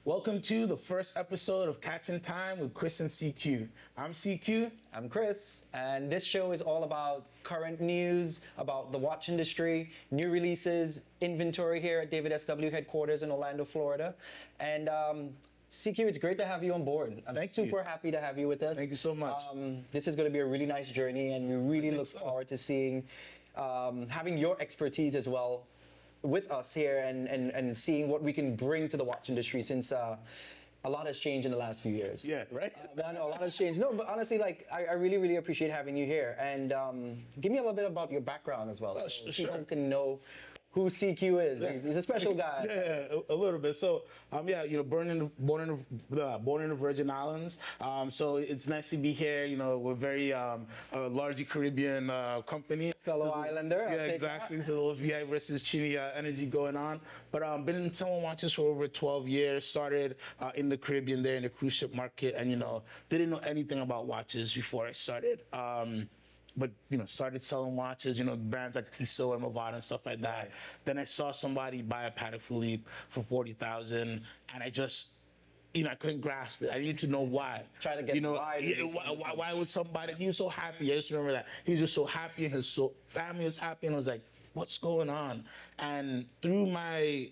Welcome to the first episode of Catching Time with Chris and CQ. I'm CQ. I'm Chris, and this show is all about current news, about the watch industry, new releases, inventory here at DavidSW headquarters in Orlando, Florida. And CQ, it's great to have you on board. I'm super happy to have you with us. Thank you so much. This is going to be a really nice journey, and we really look forward to seeing, having your expertise as well with us here and seeing what we can bring to the watch industry, since a lot has changed in the last few years. Yeah, right? I know a lot has changed. No, but honestly, like, I really, really appreciate having you here. And give me a little bit about your background as well, so people can know who CQ is. Yeah. He's a special guy. Yeah, a little bit. So, yeah, you know, born in the Virgin Islands. So it's nice to be here. You know, we're very largely Caribbean company. Fellow Islander. Yeah, exactly. So a little VI versus Chini energy going on. But been in selling watches for over 12 years. Started in the Caribbean there in the cruise ship market, and you know, didn't know anything about watches before I started. But you know, started selling watches, you know, brands like Tissot and Movado and stuff like that. Right. Then I saw somebody buy a Patek Philippe for $40,000, and I just, you know, I couldn't grasp it. I needed to know why. Try to get, you know, why would somebody? He was so happy. I just remember that he was just so happy, and his family was happy, and I was like, what's going on? And through my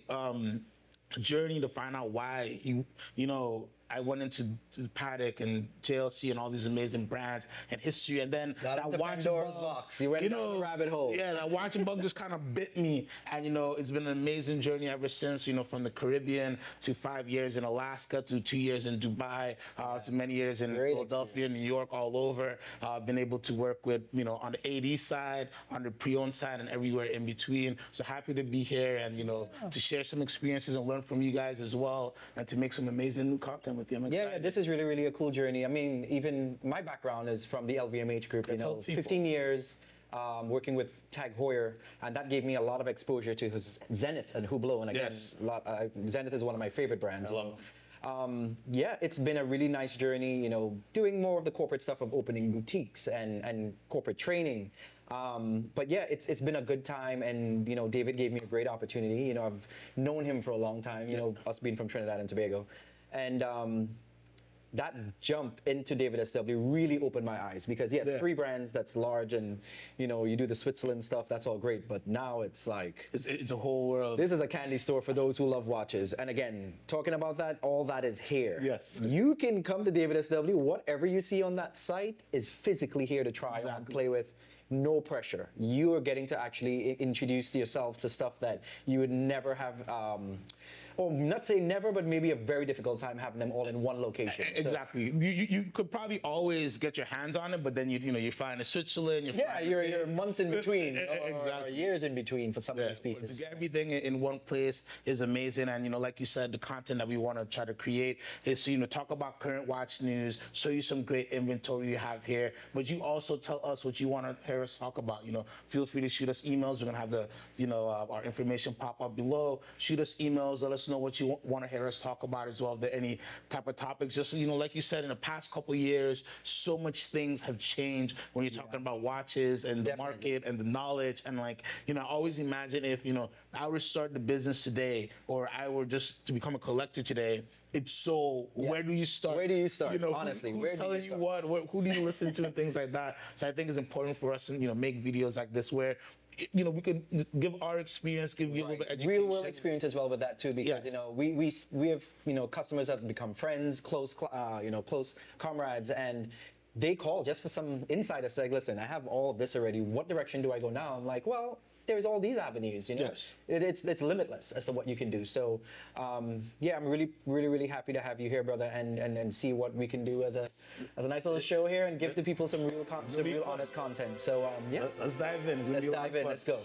journey to find out why he, you know, I went into Patek and JLC and all these amazing brands and history, and then that watching box. You went down the rabbit hole. Yeah, that watching bug just kind of bit me, and you know, it's been an amazing journey ever since. You know, from the Caribbean to 5 years in Alaska to 2 years in Dubai to many years in Philadelphia, New York, all over. I've been able to work with, you know, on the AD side, on the pre-owned side, and everywhere in between. So happy to be here and, you know, to share some experiences and learn from you guys as well, and to make some amazing new content with you. I'm excited. Yeah, this is really, really a cool journey. I mean, even my background is from the LVMH group, you know, 15 years working with Tag Heuer, and that gave me a lot of exposure to Zenith and Hublot. And again, Zenith is one of my favorite brands. Yeah, it's been a really nice journey, you know, doing more of the corporate stuff of opening boutiques and corporate training. But yeah, it's been a good time, and you know, David gave me a great opportunity. You know, I've known him for a long time, you know, us being from Trinidad and Tobago. And that jump into DavidSW really opened my eyes, because yes, 3 brands, that's large, and you know, you do the Switzerland stuff, that's all great, but now it's like it's a whole world. This is a candy store for those who love watches. And again, talking about that, all that is here. Yes, you can come to DavidSW. Whatever you see on that site is physically here to try on, play with. No pressure. You are getting to actually introduce yourself to stuff that you would never have, or not say never, but maybe a very difficult time having them all in one location. Exactly. So, you could probably always get your hands on it, but then you find in Switzerland. You're months in between, or years in between for some of these pieces. To get everything in one place is amazing, and you know, like you said, the content that we want to try to create is to, you know, talk about current watch news, show you some great inventory you have here, but you also tell us what you want to hear us talk about. You know, feel free to shoot us emails. We're gonna have the, you know, our information pop up below. Shoot us emails. Let us know what you want to hear us talk about as well. If there are any type of topics, just, you know, like you said, in the past couple of years, so much things have changed when you're talking about watches and the market and the knowledge. And like, you know, I always imagine if, you know, I were to start the business today, or I were just to become a collector today, it's so, where do you start? Where do you start? You know, honestly, who's telling you what? Who do you listen to and things like that? So I think it's important for us to, you know, make videos like this where, you know, we could give our experience, give you a little bit of education. Real world experience as well with that too, because you know, we have, you know, customers that have become friends, close you know, close comrades, and they call just for some insider, say, listen, I have all of this already, what direction do I go now? I'm like, well, there's all these avenues, you know. It's limitless as to what you can do. So yeah, I'm really happy to have you here, brother, and see what we can do as a nice little show here, and give the people some real honest content. So yeah, let's dive in. Let's dive in. Let's go.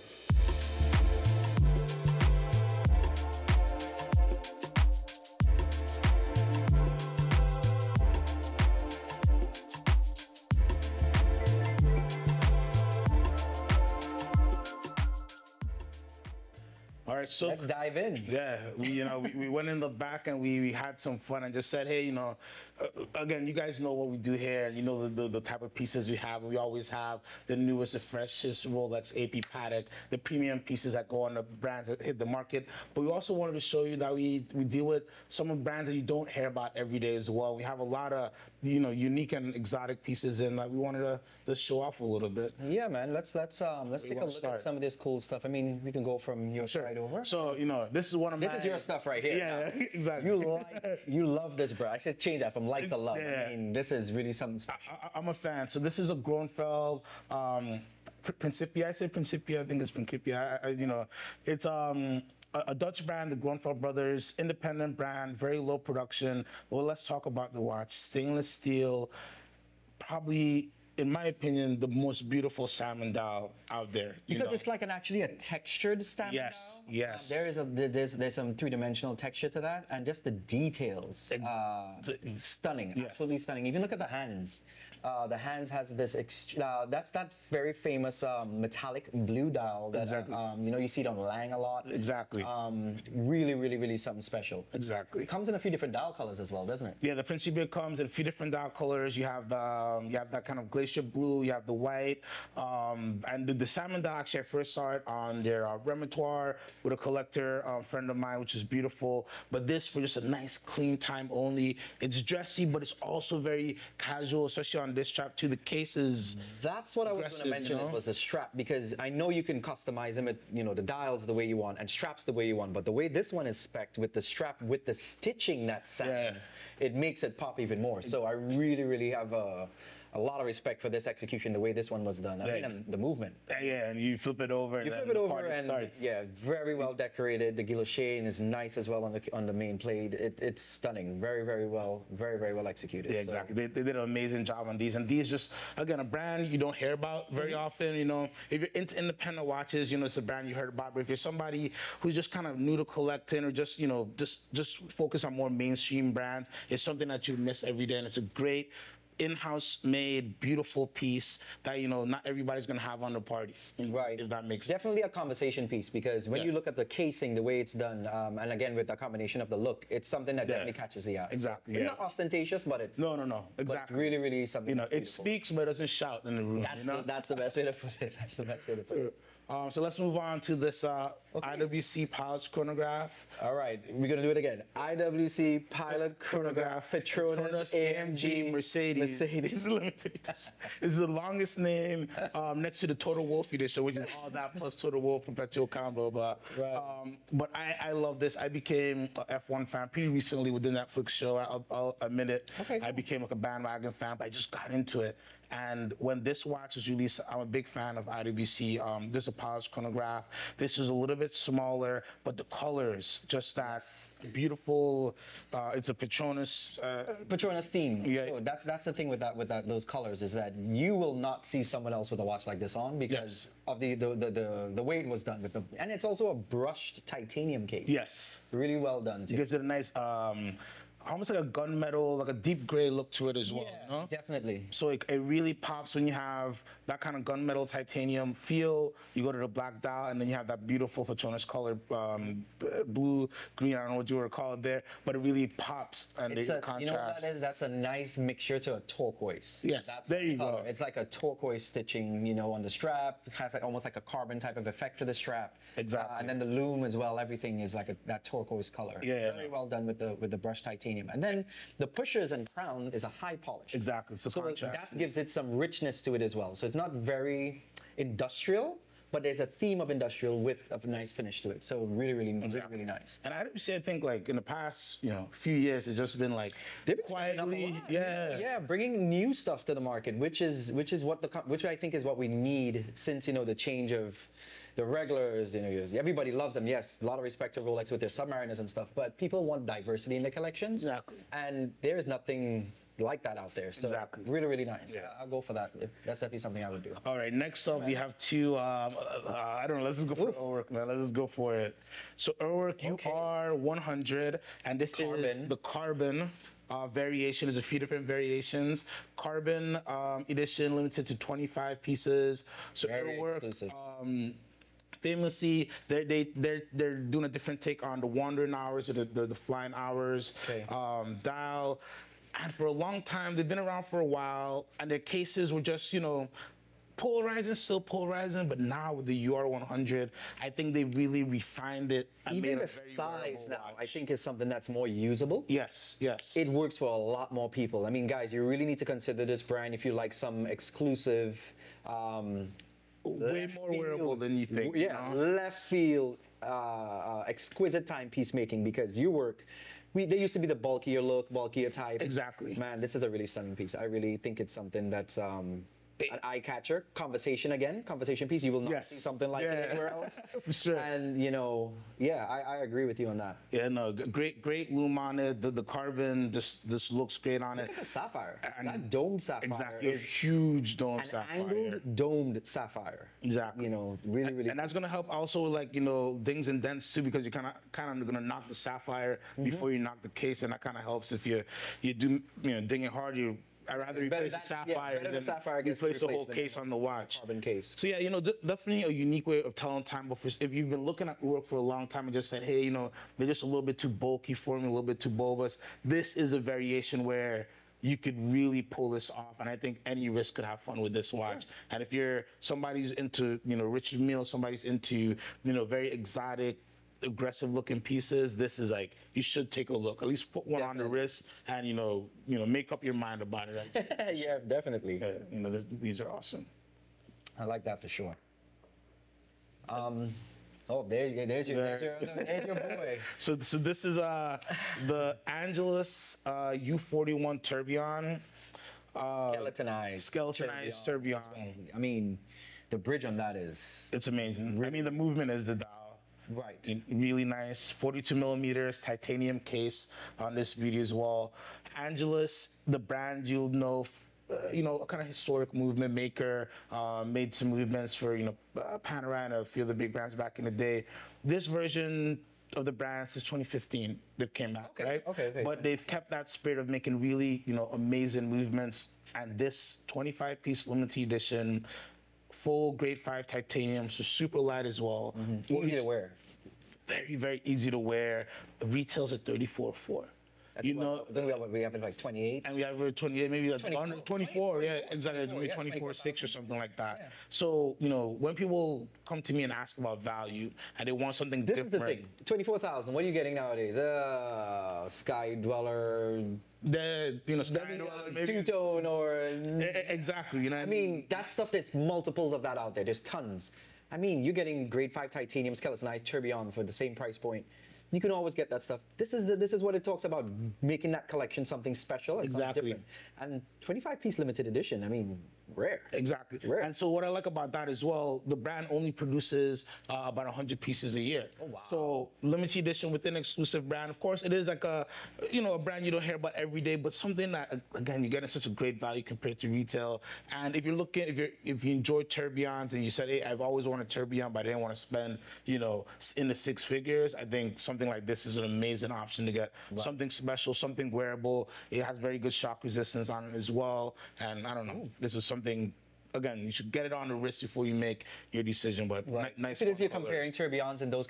All right, so let's dive in. Yeah, we went in the back and we had some fun and just said, hey, again, you guys know what we do here, and you know the type of pieces we have. We always have the newest, the freshest Rolex AP Patek, the premium pieces that go on the brands that hit the market. But we also wanted to show you that we deal with some of the brands that you don't hear about every day as well. We have a lot of unique and exotic pieces, and we wanted to just show off a little bit. Yeah, man. Let's take a look at some of this cool stuff. I mean, we can go from your side over. So this is one of this is your stuff right here. Yeah, exactly. You love this, bro. I should change that from like to love. Yeah. I mean, this is really something special. I'm a fan. So this is a Groenfeld Principia. I say Principia. I think it's Principia. It's a Dutch brand, the Groenfeld brothers, independent brand, very low production. Well, let's talk about the watch. Stainless steel, probably, in my opinion, the most beautiful salmon dial out there. Because it's like actually a textured salmon dial. Yes. There's some three-dimensional texture to that, and just the details, stunning, yes. Absolutely stunning. Even look at the hands. The hands has this, that's that very famous metallic blue dial that exactly. You see it on Lang a lot. Exactly. Really, really, really something special. Exactly. It comes in a few different dial colors as well, doesn't it? Yeah, the Principia comes in a few different dial colors. You have that kind of glacier blue. You have the white, and the salmon dial. Actually, I first saw it on their repertoire with a collector friend of mine, which is beautiful. But this for just a nice, clean time only. It's dressy, but it's also very casual, especially on this strap too. The case is that's what I was going to mention was the strap, because I know you can customize them, the dials the way you want and straps the way you want, but the way this one is spec'd with the strap, with the stitching that's salmon, it makes it pop even more. So I really, really have a lot of respect for this execution, the way this one was done. I mean, and the movement. Yeah, and you flip it over, and the party starts. Yeah, very well decorated. The guillotine is nice as well on the main plate. It's stunning. Very, very well executed. Yeah, exactly. They did an amazing job on these, and these just, again, a brand you don't hear about very often. If you're into independent watches, it's a brand you heard about. But if you're somebody who's just kind of new to collecting, or just just focus on more mainstream brands, it's something that you miss every day, and it's a great in-house made, beautiful piece that not everybody's gonna have on the party. Right. If that makes sense. Definitely a conversation piece, because when you look at the casing, the way it's done, and again with the combination of the look, it's something that definitely catches the eye. Exactly. It's not ostentatious, but it's no. Exactly. But really, really something. It speaks, but it doesn't shout in the room. That's the best way to put it. That's the best way to put it. So let's move on to this IWC Pilot Chronograph. All right, we're gonna do it again. IWC Pilot Chronograph, Petronas AMG Mercedes. Limited. This is the longest name next to the Total Wolf edition, which is all that plus Total Wolf Perpetual Combo. But but I love this. I became a F1 fan pretty recently with the Netflix show. I'll admit it. Okay, cool. I became like a bandwagon fan, but I just got into it. And when this watch was released, I'm a big fan of IWC. This is a polished chronograph. This is a little bit smaller, but the colors, just that beautiful. It's a Petronas. Petronas theme. Yeah. So that's the thing with those colors, is that you will not see someone else with a watch like this on, because of the way it was done with them. And it's also a brushed titanium case. Yes. Really well done too. It gives it a nice. Almost like a gunmetal, like a deep gray look to it as well. Yeah, definitely. So it really pops when you have that kind of gunmetal titanium feel. You go to the black dial, and then you have that beautiful Petronas color, blue, green, I don't know what you would call it there, but it really pops, and they contrast. You know what that is? That's a nice mixture to a turquoise. Yes, that's there you color. go. It's like a turquoise stitching, on the strap. It has almost like a carbon type of effect to the strap. Exactly. And then the loom as well, everything is like that turquoise color. Yeah. Very well done with the brushed titanium. And then the pushers and crown is a high polish. Exactly. It's a contrast. That gives it some richness to it as well. So it's not very industrial, but there's a theme of industrial with a nice finish to it. So really, really, really nice. And I think like in the past, few years, it's just been like quietly, bringing new stuff to the market, which I think is what we need since the change of the regulars. Everybody loves them. Yes, a lot of respect to Rolex with their Submariners and stuff, but people want diversity in their collections. Exactly. And there is nothing like that out there. So really, really nice. Yeah. I'll go for that. That's definitely something I would do. All right, next up we have two, I don't know, let's just go for Urwerk, man. Let's just go for it. So Urwerk UR100, and this is the carbon variation. There's a few different variations. Carbon edition, limited to 25 pieces. So Very Urwerk, exclusive. famously, they're doing a different take on the wandering hours or the flying hours dial. And for a long time, they've been around for a while, and their cases were just, polarizing, still polarizing, but now with the UR100, I think they really refined it. And Even made the a very size now, wearable I watch. think, is something that's more usable. Yes, yes. It works for a lot more people. I mean, guys, you really need to consider this brand if you like some exclusive, Way more wearable than you think. yeah, left field, exquisite timepiece making, because you work. They used to be the bulkier look, bulkier type. Exactly. Man, this is a really stunning piece. I really think it's something that's an eye catcher. Conversation piece. You will not see something like it anywhere else. For sure. And I agree with you on that. Yeah, no, great lume on it. The carbon just looks great on it. Look at the sapphire. And that domed sapphire exactly, is a huge dome an sapphire. angled domed sapphire. Exactly. Really. And that's gonna help also like dings and dents too, because you're kind of gonna knock the sapphire before you knock the case, and that kind of helps if you do ding it hard. I'd rather replace the sapphire than replace the whole case on the watch. Carbon case. So yeah, definitely a unique way of telling time. But if you've been looking at work for a long time and just said, hey, they're just a little bit too bulky for me, a little bit too bulbous, this is a variation where you could really pull this off, and I think any wrist could have fun with this watch. Yeah. And if you're somebody's into Richard Mille, somebody's into very exotic, aggressive looking pieces, this is like, you should take a look. At least put one on the wrist and make up your mind about it. Yeah, definitely. These are awesome. I like that for sure. There's your boy. So this is the Angelus U41 Tourbillon. Skeletonized Tourbillon. I mean, the bridge on that is... It's amazing. I mean, the movement is the dial. Right. Really nice. 42 millimeters titanium case on this beauty as well. Angelus, the brand you'll know, a kind of historic movement maker, made some movements for, Panerai and a few of the big brands back in the day. This version of the brand since 2015 they've came out, right? Okay. But they've kept that spirit of making really, amazing movements. And this 25-piece limited edition, full grade 5 titanium, so super light as well. Easy to wear. Very, very easy to wear. Retails at $34,400. Then we have it like 28. And we have it 28, maybe like 24, yeah, exactly, maybe 24.6 or something like that. Yeah. So, when people come to me and ask about value and they want something different. This is the thing, $24,000, what are you getting nowadays? Sky Dweller, two-tone or... Exactly, I mean, that stuff, there's multiples of that out there. There's tons. I mean, you're getting grade 5 titanium skeletonized tourbillon for the same price point. You can always get that stuff. This is what it talks about, making that collection something special and something different. And 25-piece limited edition, I mean, rare. Exactly. Rare. And so what I like about that as well, the brand only produces about 100 pieces a year. Oh, wow. So limited edition within exclusive brand. Of course, it is like a brand you don't hear about every day, but something that, again, you're getting such a great value compared to retail. And if you're looking, if you enjoy tourbillons and you said, hey, I've always wanted a tourbillon, but I didn't want to spend, in the 6 figures, I think something like this is an amazing option to get. Right. Something special, something wearable. It has very good shock resistance on it as well. And I don't know, this is something, again, you should get it on the wrist before you make your decision. But nice. It is, you're comparing tourbillons in those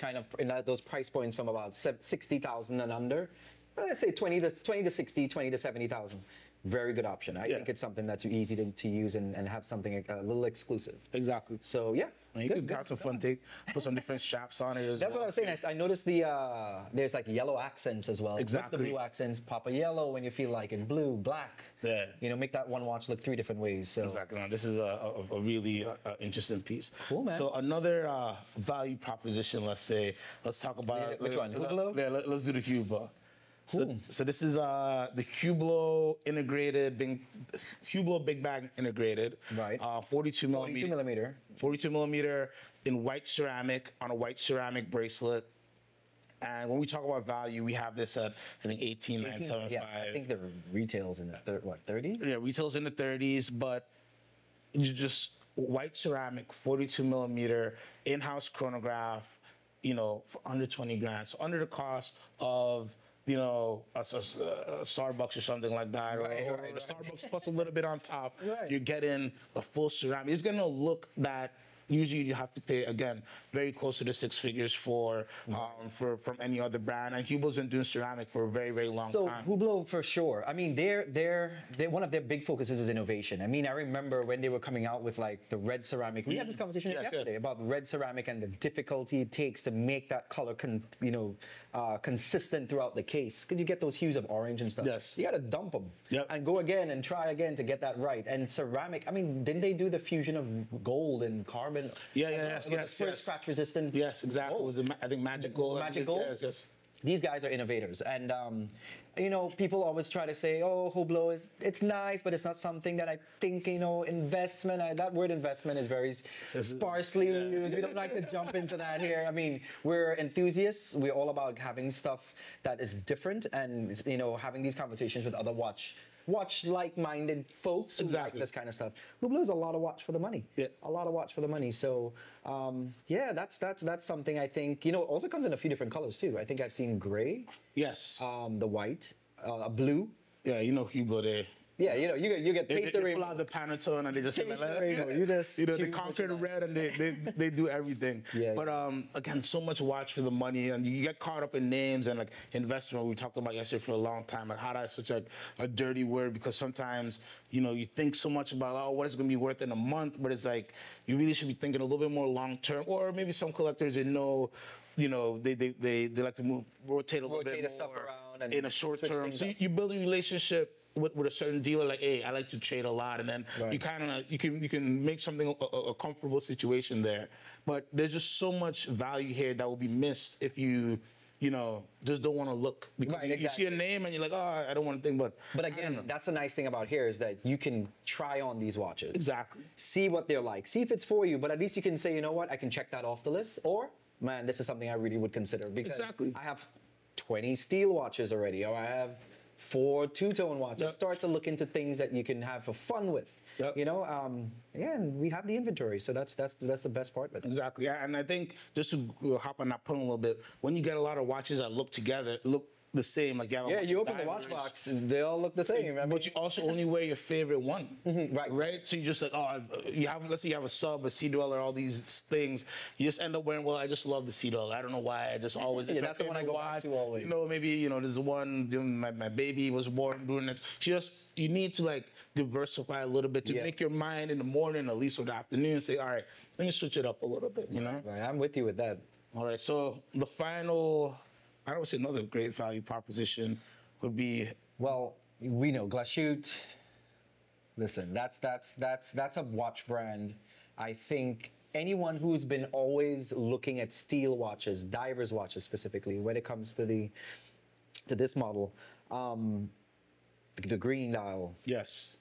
price points from about 60,000 and under. Let's say 20 to 60, 20 to 70,000. Very good option. I think it's something that's easy to use and have something a little exclusive. Exactly. So yeah. And you could have some fun. Put some different straps on it as That's well. what I was saying. I noticed there's like yellow accents as well. Exactly. With the blue accents, pop a yellow when you feel like it, blue, black. Yeah. Make that one watch look 3 different ways. So. Exactly. Now, this is a really interesting piece. Cool, man. So another value proposition, let's say. Let's talk about which one? Hublot? Yeah, let's do the Hublot. So this is the Hublot Hublot Big Bag integrated. Right. 42 millimeter. 42 millimeter. 42 millimeter in white ceramic on a white ceramic bracelet. And when we talk about value, we have this at, I think, $18,975. Yeah, I think the retail's in the 30? Yeah, retail's in the 30s, but just white ceramic, 42 millimeter, in-house chronograph, for under 20 grand. So under the cost of a Starbucks or something like that, or a Starbucks plus a little bit on top. Right. You're getting a full ceramic. It's gonna look that usually you have to pay, again, very close to the six figures for from any other brand. And Hublot's been doing ceramic for a very, very long time. So Hublot, for sure. I mean, they're one of their big focuses is innovation. I mean, I remember when they were coming out with like the red ceramic. We had this conversation yesterday about red ceramic and the difficulty it takes to make that color, consistent throughout the case. Because you get those hues of orange and stuff. Yes. You got to dump them and go again and try again to get that right. And ceramic. I mean, didn't they do the fusion of gold and carbon? Yes. Scratch resistant. Yes, exactly. It was I think magic gold. Magic gold. Yes. These guys are innovators, and people always try to say, "Oh, Hublot it's nice, but it's not something that I think investment." That word investment is very sparsely used. We don't like to jump into that here. I mean, we're enthusiasts. We're all about having stuff that is different, and having these conversations with other watch like-minded folks who like this kind of stuff. Hublot is a lot of watch for the money. Yeah. A lot of watch for the money. So, that's something I think, also comes in a few different colors too. I think I've seen gray. Yes. The white, blue. Yeah, Hublot there. Yeah, you get taste the rainbow. They pull out the Pantone and they just taste the rainbow. They conquer the red and they do everything. But again, so much watch for the money, and you get caught up in names and like investment. We talked about yesterday for a long time, like how that's such a dirty word, because sometimes you think so much about what it's going to be worth in a month, but it's like you really should be thinking a little bit more long term. Or maybe some collectors they like to rotate a little bit more stuff around and in a short term. So you build a relationship with a certain dealer, like, hey, I like to trade a lot, and then you can make something a comfortable situation there. But there's just so much value here that will be missed if you just don't want to look, because you see a name and you're like, oh, I don't want to think. But again, that's the nice thing about here is that you can try on these watches. Exactly. See what they're like. See if it's for you. But at least you can say, you know what, I can check that off the list. Or, man, this is something I really would consider, because I have 20 steel watches already, or I have 4 two-tone watches. Start to look into things that you can have for fun with. And we have the inventory, so that's the best part of it. Exactly, and I think just to hop on that point a little bit, when you get a lot of watches that look the same, like you open the watch box, they all look the same. But you also only wear your favorite one, right? So you just like, let's say you have a sub, a Sea Dweller, all these things. You just end up wearing. Well, I just love the Sea Dweller. I don't know why. I just always. That's the one I go back to always. Maybe there's one. My baby was born doing it. You need to like diversify a little bit to make your mind in the morning, at least, or the afternoon. Say, all right, let me switch it up a little bit. Right, I'm with you with that. All right. So the final. I would say another great value proposition would be, well, we know Glashütte. Listen, that's a watch brand. I think anyone who's been always looking at steel watches, divers watches specifically, when it comes to this model, the green dial. Yes.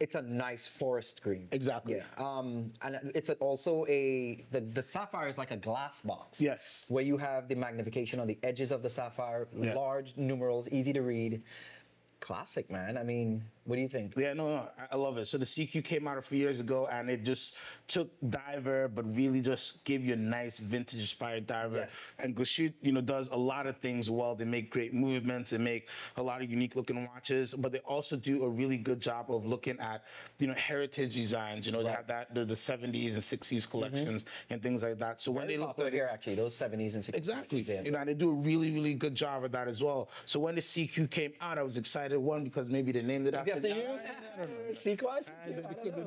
It's a nice forest green. Exactly. Yeah. And it's also the sapphire is like a glass box. Yes. Where you have the magnification on the edges of the sapphire, large numerals, easy to read. Classic, man. I mean, what do you think? Yeah, no, I love it. So the CQ came out a few years ago, and it just took diver, but really just gave you a nice vintage-inspired diver. Yes. And Glashütte, does a lot of things well. They make great movements. They make a lot of unique-looking watches, but they also do a really good job of looking at, heritage designs. They have the 70s and 60s collections and things like that. So when they look like here, actually, those 70s and 60s. Exactly. And they do a really, really good job at that as well. So when the CQ came out, I was excited. One, because maybe they named it after you. Sequence?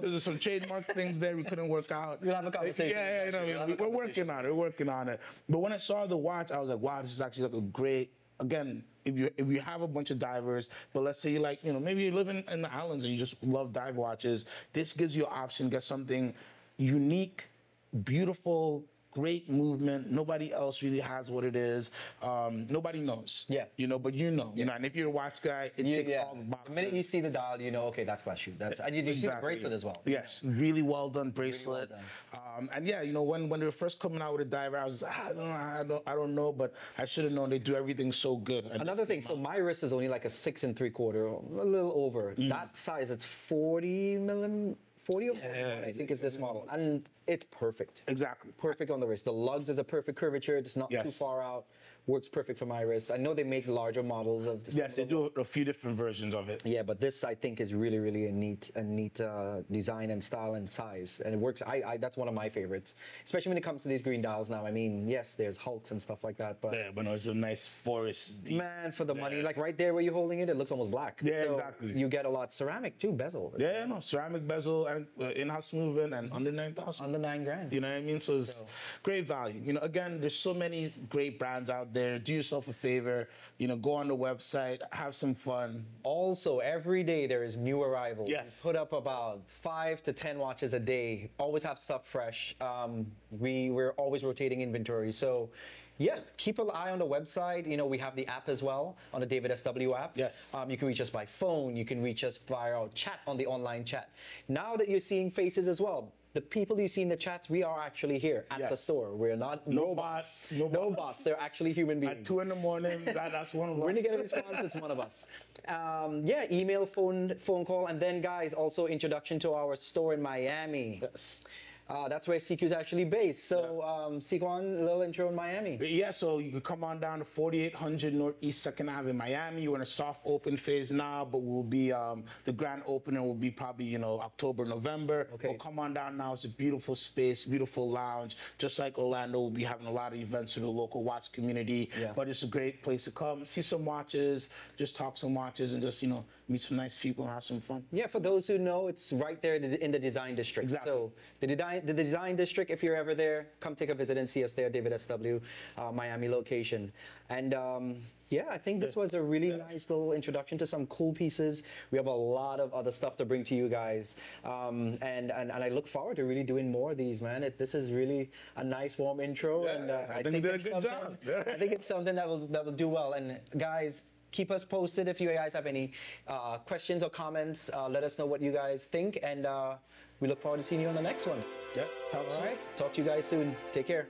There's some trademark things there we couldn't work out. We'll have a conversation. We're working on it. We're working on it. But when I saw the watch, I was like, wow, this is actually like a great. Again, if you have a bunch of divers, but let's say you like, maybe you live in the islands and you just love dive watches. This gives you an option, get something unique, beautiful, great movement. Nobody else really has what it is. Nobody knows. Yeah. But and if you're a watch guy, it takes all the boxes. The minute you see the dial, okay, that's Glashütte. And you see the bracelet as well. Yes, really well done bracelet. Really well done. And when they were first coming out with a diver, I was like, I don't know, but I should have known they do everything so good. Another thing, so my wrist is only like a 6 3/4, a little over. That size, it's 40 millimeters. 40 or 41, I think is this model. And it's perfect. Exactly. Perfect on the wrist. The lugs is a perfect curvature. It's not too far out. works perfect for my wrist. I know they make larger models of the Yes, they do a few different versions of it. Yeah, but this I think is really, really a neat design and style and size, and it works. That's one of my favorites, especially when it comes to these green dials now. I mean, yes, there's Hulks and stuff like that, but yeah, but no, it's a nice forest. Deep. Man, for the money, like right there where you're holding it, it looks almost black. Yeah, so exactly. You get a lot ceramic too, bezel. Yeah, no, ceramic bezel and in-house movement and under 9,000. Under $9,000. You know what I mean? So it's great value. You know, again, there's so many great brands out there. Do yourself a favor. You know, go on the website, have some fun. Also, every day there is new arrivals. Yes. We put up about 5 to 10 watches a day. Always have stuff fresh. We're always rotating inventory. So, yeah, keep an eye on the website. You know, we have the app as well on the DavidSW app. Yes. You can reach us by phone. You can reach us via our chat on the online chat. Now that you're seeing faces as well, the people you see in the chats, we are actually here at the store. We're not robots. No bots. They're actually human beings. At 2 in the morning, that's one of us. When you get a response, it's one of us. Yeah, email, phone call, and then guys, also introduction to our store in Miami. Yes. That's where CQ is actually based. So, Sequan, a little intro in Miami. Yeah, so you can come on down to 4800 Northeast 2nd Ave in Miami. We're in a soft open phase now, but we'll be, the grand opening will be probably, you know, October, November. Okay. But come on down now. It's a beautiful space, beautiful lounge. Just like Orlando, we'll be having a lot of events with the local watch community. Yeah. But it's a great place to come, see some watches, just talk some watches, and just, you know, meet some nice people and have some fun. Yeah, for those who know, it's right there in the design district. Exactly. So the design district, if you're ever there, come take a visit and see us there, DavidSW, Miami location. And yeah, I think this was a really nice little introduction to some cool pieces. We have a lot of other stuff to bring to you guys. And I look forward to really doing more of these, man. This is really a nice, warm intro. Yeah, and I think you did a good job. I think it's something that will do well. And guys, keep us posted if you guys have any questions or comments. Let us know what you guys think, and we look forward to seeing you on the next one. Yeah, All right, talk to you guys soon. Take care.